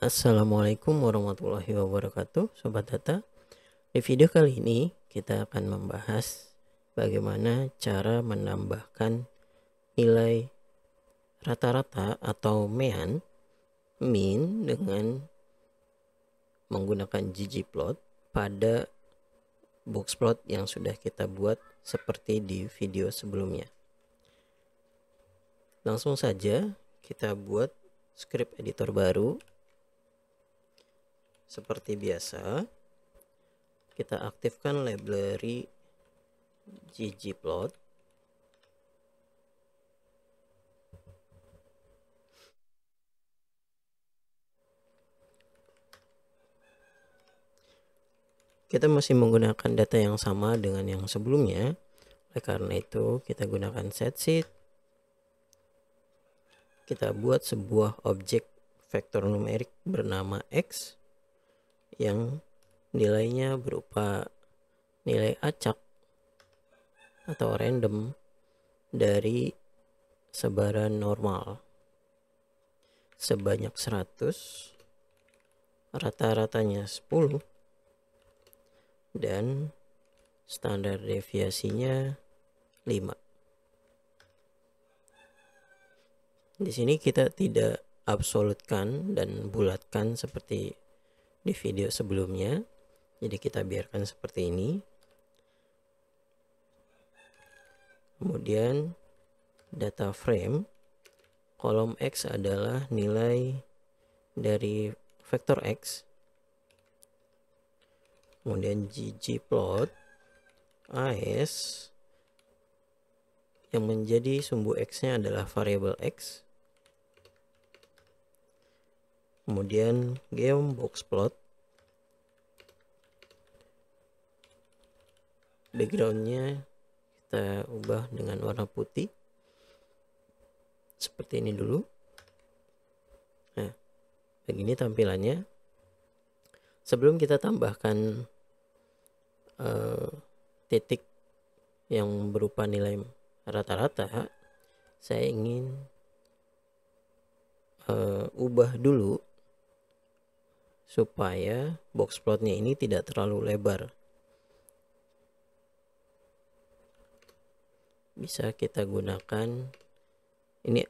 Assalamualaikum warahmatullahi wabarakatuh, Sobat Data. Di video kali ini kita akan membahas bagaimana cara menambahkan nilai rata-rata atau mean dengan menggunakan ggplot pada boxplot yang sudah kita buat seperti di video sebelumnya. Langsung saja kita buat script editor baru. Seperti biasa, kita aktifkan library ggplot. Kita masih menggunakan data yang sama dengan yang sebelumnya. Oleh karena itu, kita gunakan setSheet. Kita buat sebuah objek vektor numerik bernama X yang nilainya berupa nilai acak atau random dari sebaran normal sebanyak 100, rata-ratanya 10, dan standar deviasinya 5. Di sini kita tidak absolutkan dan bulatkan seperti di video sebelumnya, jadi kita biarkan seperti ini. Kemudian data frame, kolom X adalah nilai dari vektor X. Kemudian ggplot AS yang menjadi sumbu X-nya adalah variabel X. Kemudian geom-boxplot, backgroundnya kita ubah dengan warna putih seperti ini dulu. Nah, begini tampilannya. Sebelum kita tambahkan titik yang berupa nilai rata-rata, saya ingin ubah dulu supaya boxplotnya ini tidak terlalu lebar. Bisa kita gunakan ini,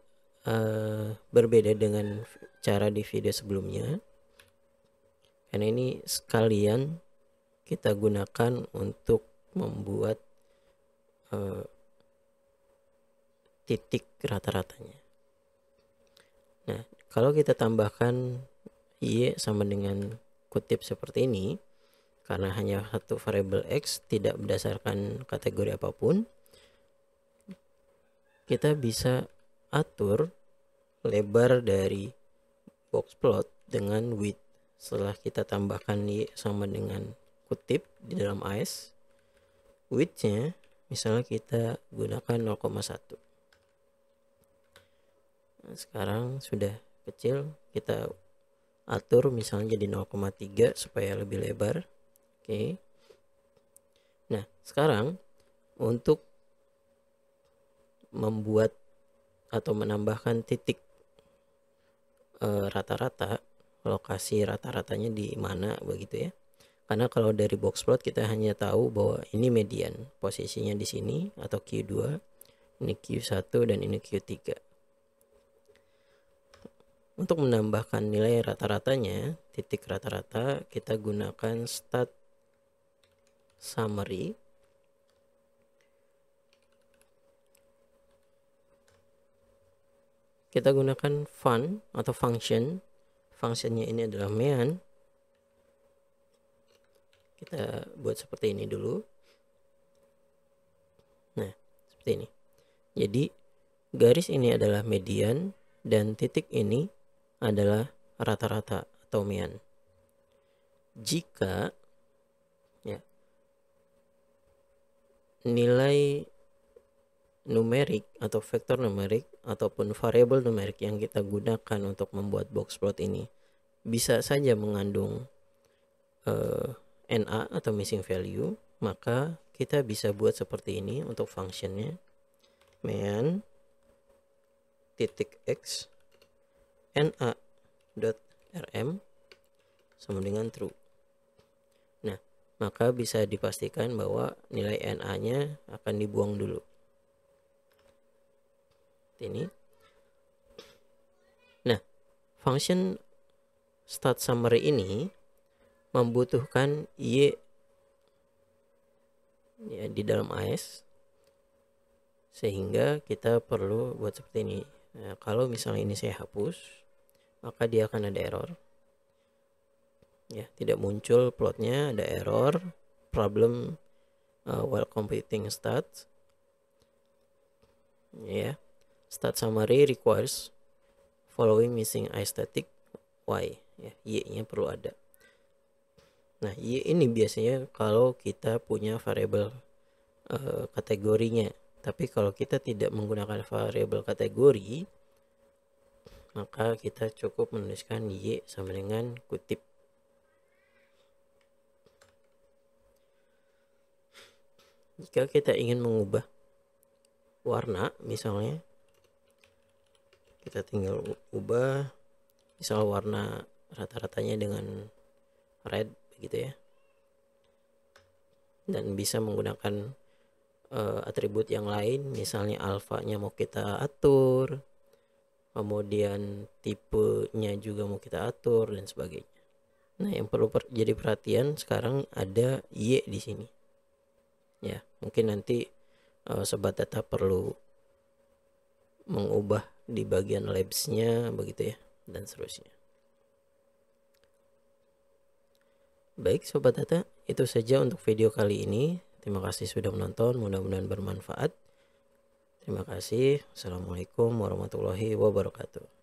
berbeda dengan cara di video sebelumnya, karena ini sekalian kita gunakan untuk membuat titik rata-ratanya. Nah, kalau kita tambahkan Y sama dengan kutip seperti ini, karena hanya satu variabel X tidak berdasarkan kategori apapun, kita bisa atur lebar dari boxplot dengan width. Setelah kita tambahkan Y sama dengan kutip di dalam AS, widthnya misalnya kita gunakan 0,1. Nah, sekarang sudah kecil, kita atur misalnya jadi 0,3 supaya lebih lebar. Oke. Nah, sekarang untuk membuat atau menambahkan titik rata-rata, lokasi rata-ratanya di mana begitu ya. Karena kalau dari boxplot kita hanya tahu bahwa ini median, posisinya di sini atau Q2, ini Q1 dan ini Q3. Untuk menambahkan nilai rata-ratanya, titik rata-rata, kita gunakan stat summary. Kita gunakan fun atau function. Functionnya ini adalah mean. Kita buat seperti ini dulu. Nah, seperti ini. Jadi garis ini adalah median dan titik ini adalah rata-rata atau mean. Jika ya, nilai numerik atau vektor numerik ataupun variabel numerik yang kita gunakan untuk membuat boxplot ini bisa saja mengandung NA atau missing value, maka kita bisa buat seperti ini untuk functionnya. Mean titik X NA dot rm sama dengan true. Nah, maka bisa dipastikan bahwa nilai NA nya akan dibuang dulu. Ini. Nah, function start summary ini membutuhkan y ya, di dalam AES, sehingga kita perlu buat seperti ini. Nah, kalau misalnya ini saya hapus, maka dia akan ada error. Ya, tidak muncul plotnya, ada error, problem while computing start. Ya, start summary requires following missing aesthetic y. Ya, y-nya perlu ada. Nah, y ini biasanya kalau kita punya variabel kategorinya. Tapi kalau kita tidak menggunakan variabel kategori, maka kita cukup menuliskan y sama dengan kutip. Jika kita ingin mengubah warna, misalnya kita tinggal ubah misal warna rata-ratanya dengan red begitu ya, dan bisa menggunakan atribut yang lain, misalnya alfanya mau kita atur, kemudian tipenya juga mau kita atur dan sebagainya. Nah, yang perlu jadi perhatian sekarang ada y di sini. Ya, mungkin nanti sobat data perlu mengubah di bagian labs-nya begitu ya, dan seterusnya. Baik sobat data, itu saja untuk video kali ini. Terima kasih sudah menonton, mudah-mudahan bermanfaat. Terima kasih. Assalamualaikum warahmatullahi wabarakatuh.